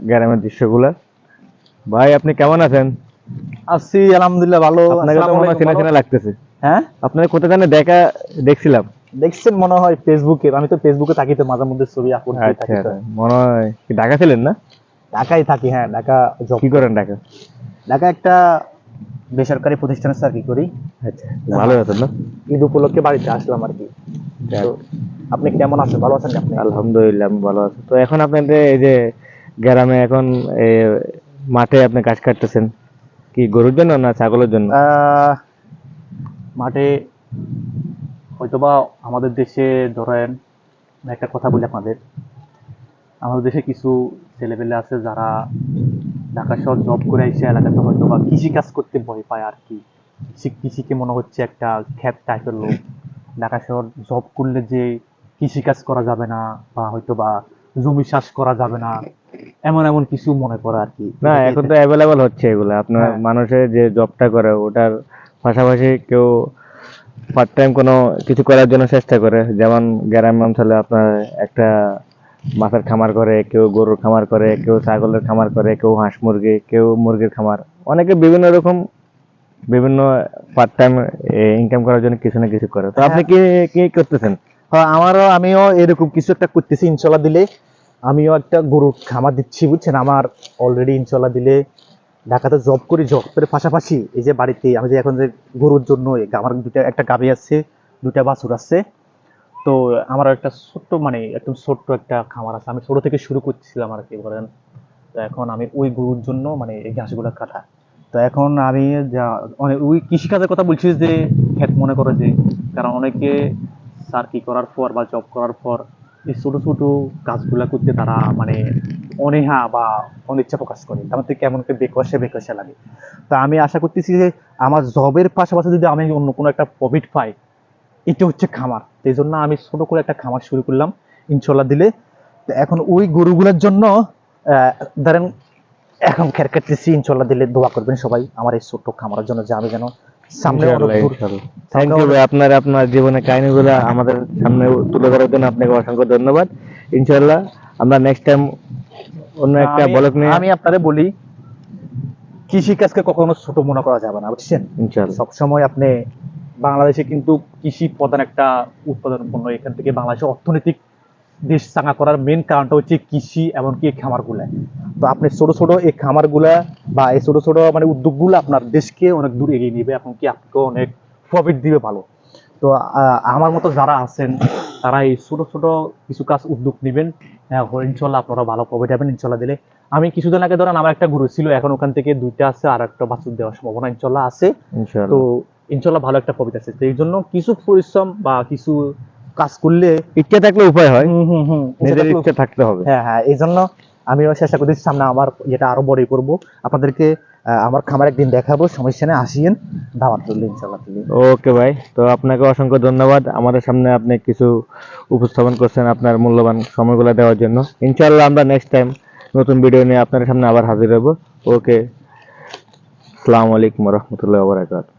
গ্রামের দৃশ্যগুলো। ভাই আপনি কেমন আছেন? আছি আলহামদুলিল্লাহ ভালো। আপনাকে তো মনে হয় চেনা চেনা লাগতেছে। হ্যাঁ, আপনাকে কোথায় জানি দেখছিলাম। দেখছেন মনে হয় ফেসবুকে। আমি তো ফেসবুকে থাকি, তো মাঝে মধ্যে ছবি আপলোড দিয়ে আচ্ছা থাকি। তো মনে হয় কি ঢাকা ছিলেন না? ঢাকায় থাকি। হ্যাঁ, ঢাকা জব কি করেন ঢাকা? ঢাকা একটা বেসরকারি প্রতিষ্ঠানে চাকরি করি। আচ্ছা, ভালো আছেন না? ঈদ উপলক্ষে বাড়িতে আসলাম আর কি। তো আপনি কেমন আছেন? ভালো আছেন আপনি? আলহামদুলিল্লাহ আমি ভালো আছি। তো এখন আপনাদের এই যে গ্রামে এখন এই মাঠে আপনি ঘাস কাটতেছেন, কি গরুর জন্য না ছাগলের জন্য? মাঠে হয়তোবা আমাদের দেশে ধরেন, একটা কথা বলি আপনাদের, আমাদের দেশে কিছু ছেলেপেলে আছে যারা ঢাকা শহর জব করে এসে এলাকাতে হয়তো বা কৃষি কাজ করতে ভয় পায় আর কি। কৃষিকে মনে হচ্ছে একটা খ্যাত টাইপের লোক। ঢাকা শহর জব করলে যে কৃষি কাজ করা যাবে না, বা হয়তো বা জমি চাষ করা যাবে না, এমন এমন কিছু মনে করে আর কি। না, এখন তো অ্যাভেলেবল হচ্ছে এগুলো। আপনার হ্যাঁ। মানুষের যে জবটা করে ওটার পাশাপাশি কেউ পার্ট টাইম কোনো কিছু করার জন্য চেষ্টা করে। যেমন গ্রাম অঞ্চলে আপনার একটা মাছের খামার করে, কেউ গরুর খামার করে, কেউ ছাগলের খামার করে, কেউ হাঁস মুরগি, কেউ মুরগির খামার। অনেকে বিভিন্ন রকম বিভিন্ন পার্ট টাইম ইনকাম করার জন্য কিছু না কিছু করে। তো আপনি কি কি করতেছেন? হ্যাঁ, আমিও এরকম কিছু একটা করতেছি ইনশাল্লাহ দিলে। আমিও একটা গরুর খামার দিচ্ছি, বুঝছেন। আমার অলরেডি ইনশাল্লাহ দিলে ঢাকাতে জব করি, জবের পাশাপাশি এই যে বাড়িতে আমি যে এখন যে গরুর জন্য আমার একটা গাভী আছে, দুটা বাছুর আছে। তো আমার একটা ছোট্ট, মানে একদম ছোট্ট একটা খামার আছে। আমি ছোট থেকে শুরু করছিলাম আর কি বলেন। তো এখন আমি ওই গরুর জন্য মানে এই ঘাসগুলো কাটা। তো এখন আমি যা অনেক ওই কৃষিকাজের কথা বলছি যে ক্ষেত মনে করে যে, কারণ অনেকে সার্কি করার পর বা জব করার পর এই ছোট ছোট কাজগুলা করতে তারা মানে অনীহা বা অনিচ্ছা প্রকাশ করে। আমার থেকে কেমন বেকসে বেকসে লাগে। তা আমি আশা করতেছি যে আমার জবের পাশাপাশি যদি আমি অন্য কোনো একটা প্রফিট পাই, এটা হচ্ছে খামার। তো এই জন্য আমি ছোট করে একটা খামার শুরু করলাম ইনশাল্লাহ দিলে। তো এখন ওই গরুগুলোর জন্য ধরেন এখন খের কাটতেছি, ইনশাল্লাহ দিলে দোয়া করবেন সবাই আমার এই ছোট্ট খামারের জন্য, যে আমি যেন সামনে অনেক দূর। থ্যাংক ইউ ভাই, আপনার জীবনের কাহিনীগুলো আমাদের সামনে তুলে ধরার জন্য আপনাকে অসংখ্য ধন্যবাদ। ইনশাআল্লাহ আমরা নেক্সট টাইম অন্য একটা ব্লগ নিয়ে। আমি আপনারে বলি, কৃষি কাজকে কখনো ছোট মনে করা যাবে না, বুঝছেন। ইনশাআল্লাহ সবসময় আপনি বাংলাদেশে কিন্তু কৃষি প্রধান একটা উৎপাদন পণ্য। এখান থেকে বাংলাদেশের অর্থনৈতিক দেশ চাঙা করার মেন কারণটা হচ্ছে কৃষি, এমনকি এই খামারগুলা। তো আপনি ছোট ছোট এই খামারগুলা বা এই ছোট ছোট মানে উদ্যোগগুলো আপনার দেশকে অনেক দূর এগিয়ে নিবে, এমনকি আপনাকে অনেক প্রফিট দিবে ভালো। তো আমার মতো যারা আছেন তারা এই ছোট ছোট কিছু কাজ উদ্যোগ নেবেন, ইনশাল্লাহ আপনারা ভালো প্রফিট পাবেন ইনশাল্লাহ দিলে। আমি কিছুদিন আগে ধরেন আমার একটা গরু ছিল, এখন ওখান থেকে দুইটা আছে, আর একটা বাছুর দেওয়ার সম্ভাবনা ইনশাল্লাহ আছে। তো ইনশাল্লাহ ভালো একটা প্রফিট আছে। তো এই জন্য কিছু পরিশ্রম বা কিছু কাজ করলে ইচ্ছা থাকলে উপায় হয়। নিজের নিজের ইচ্ছা থাকতে হবে। হ্যাঁ হ্যাঁ, এই জন্য আমিও চেষ্টা করতেছি সামনে আমার যেটা আরো বড় করব। আপনাদেরকে আমার খামার একদিন দেখাবো, সমস্যা নেই, আসিয়েন, দাওয়াত করলে ইনশাল্লাহ। ওকে ভাই, তো আপনাকে অসংখ্য ধন্যবাদ আমাদের সামনে আপনি কিছু উপস্থাপন করছেন, আপনার মূল্যবান সময়গুলো দেওয়ার জন্য। ইনশাআল্লাহ আমরা নেক্সট টাইম নতুন ভিডিও নিয়ে আপনার সামনে আবার হাজির হব। ওকে, আসসালামু আলাইকুম ওয়া রাহমাতুল্লাহি ওয়া বারাকাতুহু।